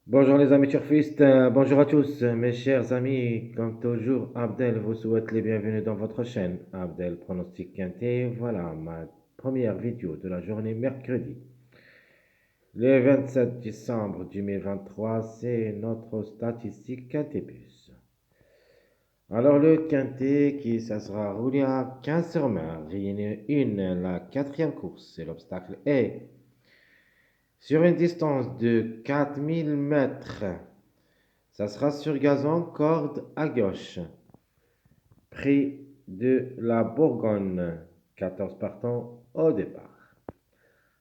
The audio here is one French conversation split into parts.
Bonjour les amis turfistes, bonjour à tous mes chers amis, comme toujours Abdel vous souhaite les bienvenus dans votre chaîne Abdel Pronostic Quintet. Voilà ma première vidéo de la journée mercredi, le 27 décembre 2023, c'est notre statistique Quintet Plus. Alors le Quintet qui ça sera roulé à 15 sur main, une la quatrième course, c'est l'obstacle est sur une distance de 4000 mètres. Ça sera sur gazon, corde à gauche. Prix de la Bourgogne. 14 partants au départ.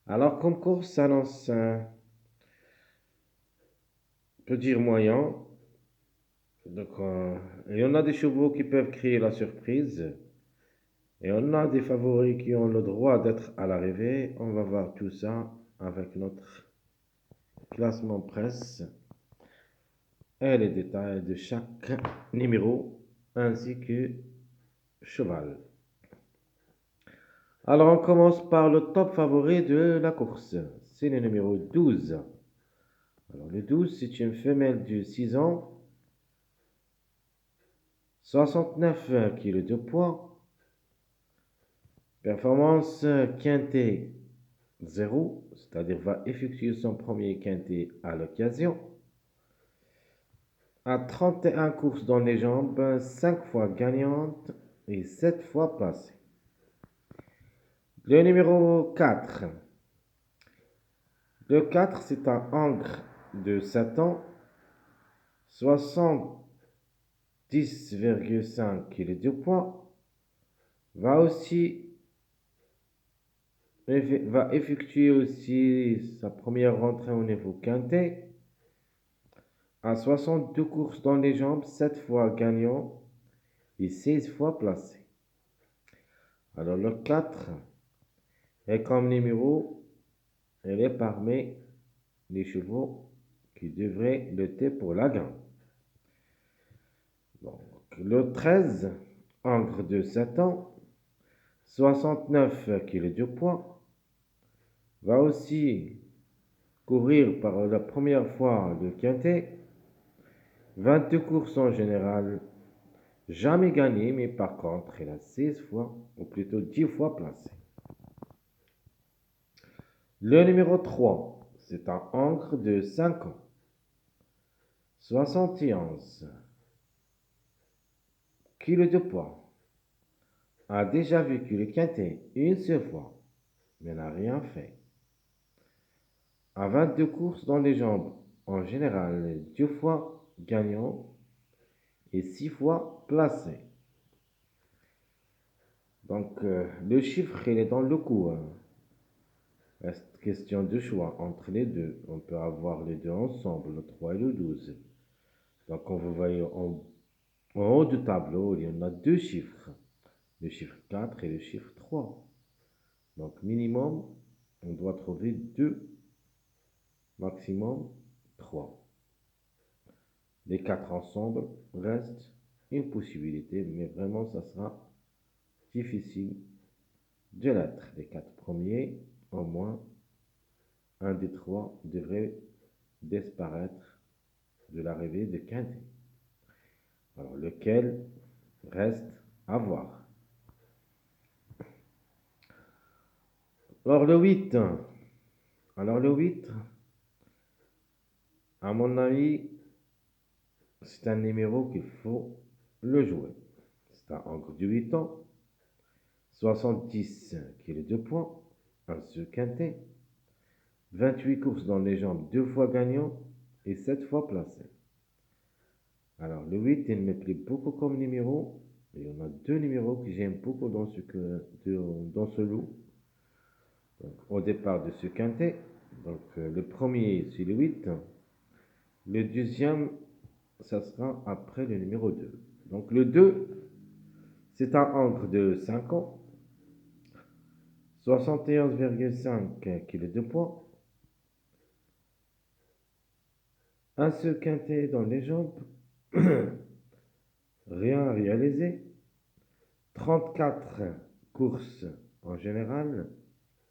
Alors, comme course s'annonce, on peut dire moyen. Donc, il y en a des chevaux qui peuvent créer la surprise. Et on a des favoris qui ont le droit d'être à l'arrivée. On va voir tout ça avec notre classement presse et les détails de chaque numéro ainsi que cheval. Alors on commence par le top favori de la course. C'est le numéro 12. Alors le 12, c'est une femelle de 6 ans, 69 kg de poids, performance quintet 0, c'est-à-dire va effectuer son premier quintet à l'occasion. À 31 courses dans les jambes, 5 fois gagnante et 7 fois placée. Le numéro 4. Le 4, c'est un Angre de 7 ans, 70,5 kg de poids, va effectuer aussi sa première rentrée au niveau quintet, à 62 courses dans les jambes, 7 fois gagnant et 16 fois placé. Alors le 4 est comme numéro, elle est parmi les chevaux qui devraient lutter pour la gagne. Donc, le 13, Angre de 7 ans, 69 kg de poids, va aussi courir par la première fois le quintet, 22 courses en général, jamais gagné, mais par contre, il a 16 fois, ou plutôt 10 fois placé. Le numéro 3, c'est un Angre de 5 ans, 71 kg de poids, a déjà vécu le quintet une seule fois, mais n'a rien fait. À 22 courses dans les jambes, en général 2 fois gagnant et 6 fois placé. Donc le chiffre, il est dans le coup. Reste question de choix entre les deux. On peut avoir les deux ensemble, le 3 et le 12. Donc quand vous voyez en haut du tableau, il y en a deux chiffres. Le chiffre 4 et le chiffre 3. Donc minimum, on doit trouver 2, maximum 3. Les 4 ensemble restent une possibilité, mais vraiment ça sera difficile de l'être. Les 4 premiers, au moins un des 3 devrait disparaître de l'arrivée de quintet. Alors lequel reste à voir. Alors le 8. Alors le 8, à mon avis, c'est un numéro qu'il faut le jouer. C'est un Angre de 8 ans, 70 kg de poids, un seul quintet, 28 courses dans les jambes, 2 fois gagnant et 7 fois placé. Alors le 8, il me plaît beaucoup comme numéro. Il y en a deux numéros que j'aime beaucoup dans ce lot. Donc, au départ de ce quintet. Donc le premier, c'est le 8. Le deuxième, ça sera après le numéro 2. Donc le 2, c'est un Angre de 5 ans, 71,5 kg de poids, un seul quintet dans les jambes, rien réalisé, 34 courses en général,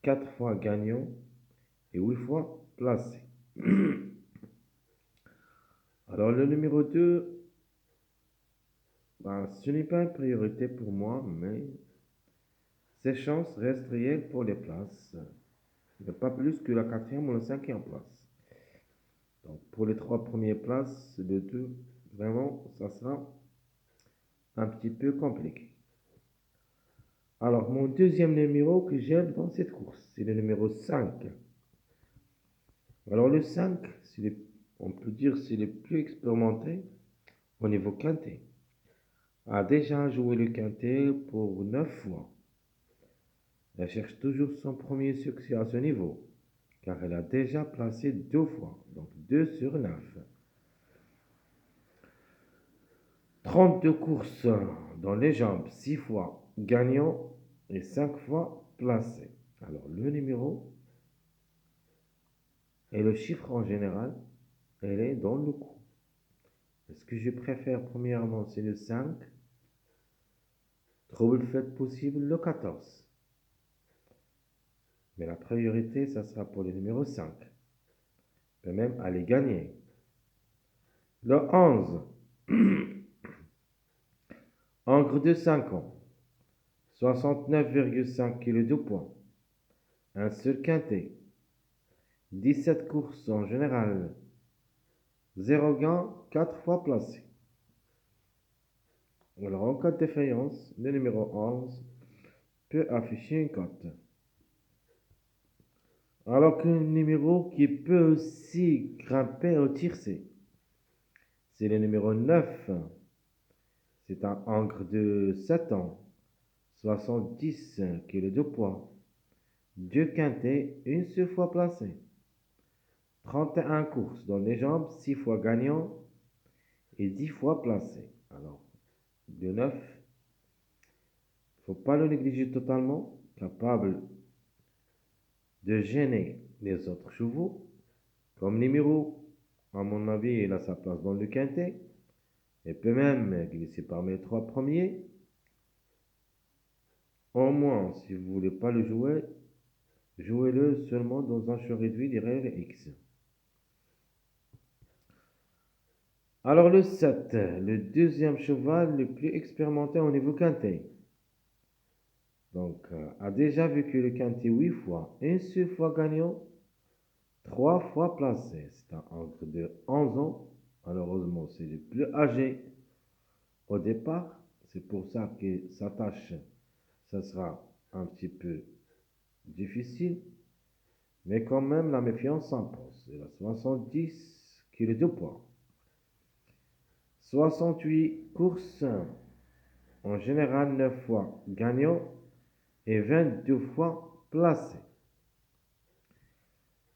4 fois gagnant et 8 fois placé. Alors, le numéro 2, ben, ce n'est pas une priorité pour moi, mais ses chances restent réelles pour les places. Mais pas plus que la quatrième ou la cinquième place. Donc, pour les trois premières places, le 2, vraiment, ça sera un petit peu compliqué. Alors, mon deuxième numéro que j'aime dans cette course, c'est le numéro 5. Alors, le 5, on peut dire c'est le plus expérimenté au niveau quintet. A déjà joué le quintet pour 9 fois. Elle cherche toujours son premier succès à ce niveau, car elle a déjà placé 2 fois, donc 2 sur 9. 32 courses dans les jambes, 6 fois gagnant et 5 fois placé. Alors, le numéro et le chiffre en général, elle est dans le coup. Ce que je préfère premièrement, c'est le 5. Trouble fait possible le 14. Mais la priorité, ça sera pour le numéro 5. Peut même aller gagner. Le 11. Encre de 5 ans. 69,5 kg de poids. Un seul quintet. 17 courses en général. 0 gain, 4 fois placé. Alors en cas de défaillance, le numéro 11 peut afficher une cote. Alors qu'un numéro qui peut aussi grimper au tiercé, c'est le numéro 9. C'est un encre de 7 ans, 70 kg de poids, 2 quintets, une seule fois placé, 31 courses dans les jambes, 6 fois gagnant et 10 fois placé. Alors, le 9, il ne faut pas le négliger totalement, capable de gêner les autres chevaux. Comme numéro, à mon avis, il a sa place dans le quintet. Il peut même glisser parmi les 3 premiers. Au moins, si vous ne voulez pas le jouer, jouez-le seulement dans un jeu réduit des règles X. Alors le 7, le deuxième cheval le plus expérimenté au niveau quintet. Donc, a déjà vécu le quintet 8 fois, une seule fois gagnant, 3 fois placé. C'est un encre de 11 ans. Malheureusement, c'est le plus âgé au départ. C'est pour ça que sa tâche, ça sera un petit peu difficile. Mais quand même, la méfiance s'impose. Il a 70 kg de poids. 68 courses, en général 9 fois gagnant et 22 fois placé.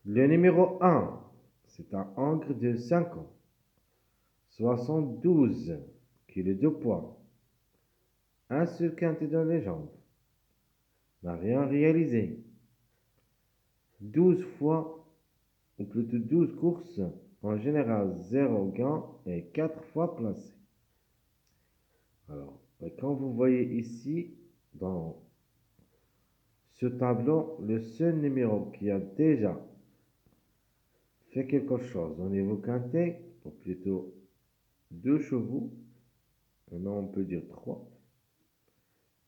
Le numéro 1, c'est un encre de 5 ans. 72 kg de poids. Un seul quintet dans les jambes. N'a rien réalisé. 12 fois, ou plutôt 12 courses, en général 0 gain et 4 fois placé. Alors, quand vous voyez ici, dans ce tableau, le seul numéro qui a déjà fait quelque chose au niveau quintet, ou plutôt 2 chevaux, maintenant on peut dire 3.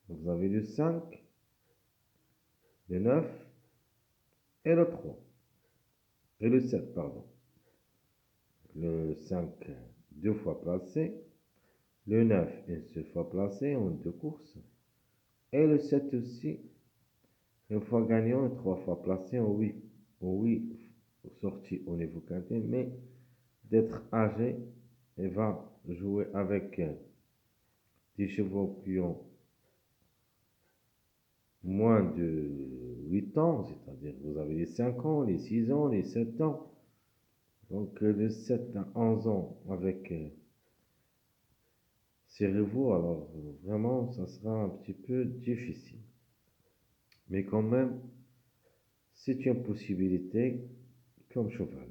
Vous avez le 5, le 9 et le 3. Et le 7, pardon. Le 5, 2 fois placé. Le 9, une seule fois placé en 2 courses. Et le 7 aussi, une fois gagnant et 3 fois placé en 8. En 8 sorties au niveau quintet, mais d'être âgé et va jouer avec des chevaux qui ont moins de 8 ans, c'est-à-dire vous avez les 5 ans, les 6 ans, les 7 ans. Donc de 7 à 11 ans avec ces rivaux, alors vraiment ça sera un petit peu difficile. Mais quand même, c'est une possibilité comme cheval.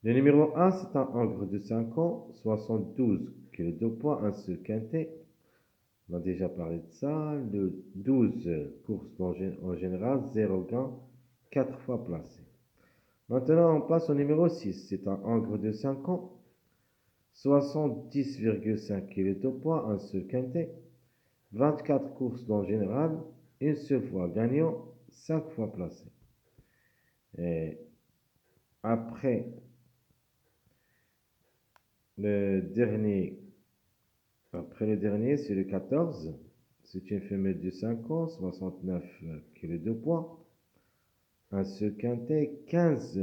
Le numéro 1, c'est un encre de 5 ans, 72 kg de poids, un seul quintet. On a déjà parlé de ça. Le 12 courses en général, 0 gain, 4 fois placé. Maintenant, on passe au numéro 6. C'est un encre de 5 ans, 70,5 kg de poids, un seul quintet, 24 courses dans le général, une seule fois gagnant, 5 fois placé. Et après le dernier, c'est le 14. C'est une femelle de 5 ans, 69 kg de poids, un seul quintet, 15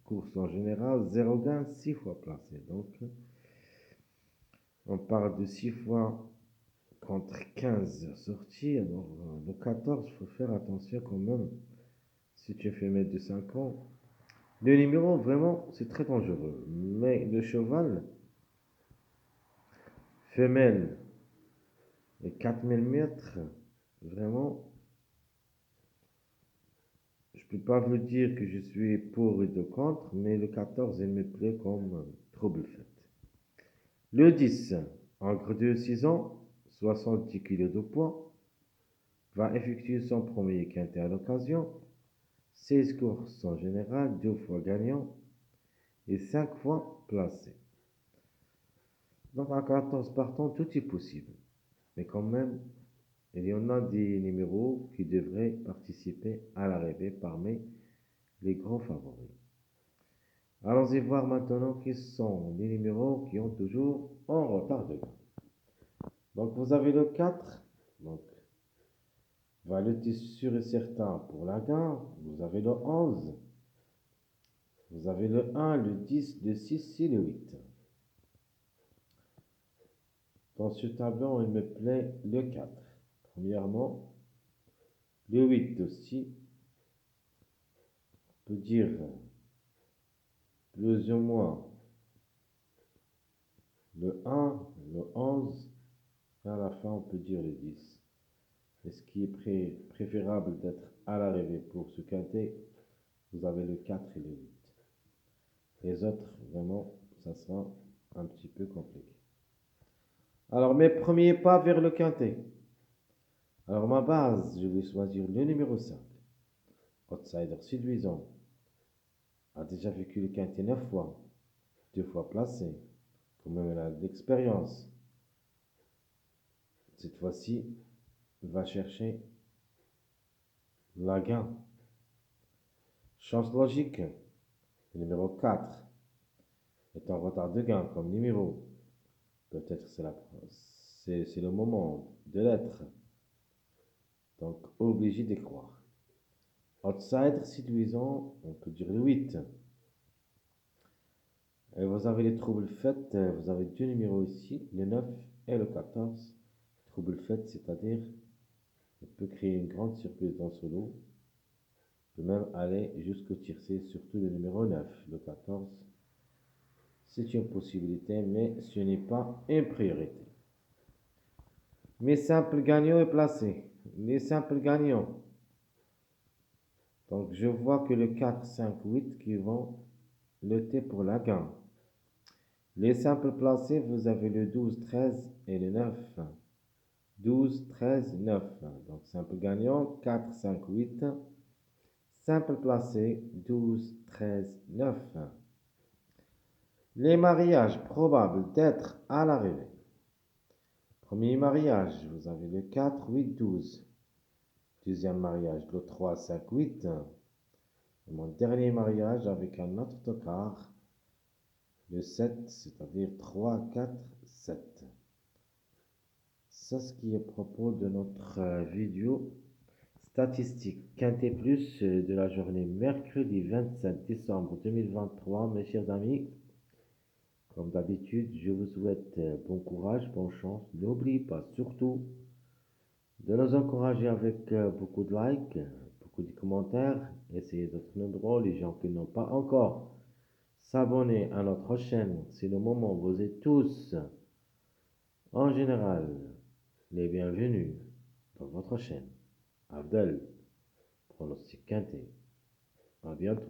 courses en général, 0 gain, 6 fois placé. Donc, on parle de 6 fois contre 15 sorties. Alors, le 14, il faut faire attention quand même. Si tu fais mettre de 5 ans, le numéro, vraiment, c'est très dangereux. Mais le cheval, femelle, et 4000 mètres, vraiment, je peux pas vous dire que je suis pour et de contre, mais le 14, il me plaît comme trouble fait. Le 10, entre 2 et 6 ans, 70 kg de poids, va effectuer son premier quintet à l'occasion, 16 courses en général, 2 fois gagnant et 5 fois placé. Donc à 14 partants, tout est possible. Mais quand même, il y en a des numéros qui devraient participer à l'arrivée parmi les grands favoris. Allons-y voir maintenant qui sont les numéros qui ont toujours en retard de gain. Donc vous avez le 4, donc va le sûr et certain pour la gain. Vous avez le 11, vous avez le 1, le 10, le 6 et le 8. Dans ce tableau, il me plaît le 4. Premièrement, le 8 aussi, on peut dire plus ou moins le 1, le 11, et à la fin, on peut dire le 10. Et ce qui est préférable d'être à l'arrivée pour ce quintet, vous avez le 4 et le 8. Les autres, vraiment, ça sera un petit peu compliqué. Alors, mes premiers pas vers le quintet. Alors, ma base, je vais choisir le numéro 5. Outsider séduisant. A déjà vécu le quintet 9 fois. 2 fois placé. Quand même, elle a de l'expérience. Cette fois-ci, il va chercher la gain. Chance logique. Le numéro 4 est en retard de gain comme numéro. Peut-être c'est le moment de l'être. Donc, obligé d'y croire. Outsider séduisant, on peut dire le 8. Et vous avez les troubles faits, vous avez deux numéros ici, le 9 et le 14. Troubles faits, c'est-à-dire, il peut créer une grande surprise dans ce lot. Il peut même aller jusqu'au tiercé, surtout le numéro 9, le 14. C'est une possibilité, mais ce n'est pas une priorité. Mes simples gagnants est placé. Les simples gagnants. Donc, je vois que le 4, 5, 8 qui vont lutter pour la gain. Les simples placés, vous avez le 12, 13 et le 9. 12, 13, 9. Donc, simple gagnant, 4, 5, 8. Simple placé, 12, 13, 9. Les mariages probables d'être à l'arrivée. Premier mariage, vous avez le 4, 8, 12. Deuxième mariage, le 3, 5, 8. Et mon dernier mariage avec un autre tocard, le 7, c'est-à-dire 3, 4, 7. C'est ce qui est à propos de notre vidéo statistique Quintet Plus de la journée mercredi 27 décembre 2023. Mes chers amis, comme d'habitude, je vous souhaite bon courage, bonne chance. N'oubliez pas surtout de nous encourager avec beaucoup de likes, beaucoup de commentaires. Essayez d'être nombreux, les gens qui n'ont pas encore s'abonner à notre chaîne. C'est le moment, vous êtes tous en général les bienvenus dans votre chaîne. Abdel, pronostic quintet. À bientôt.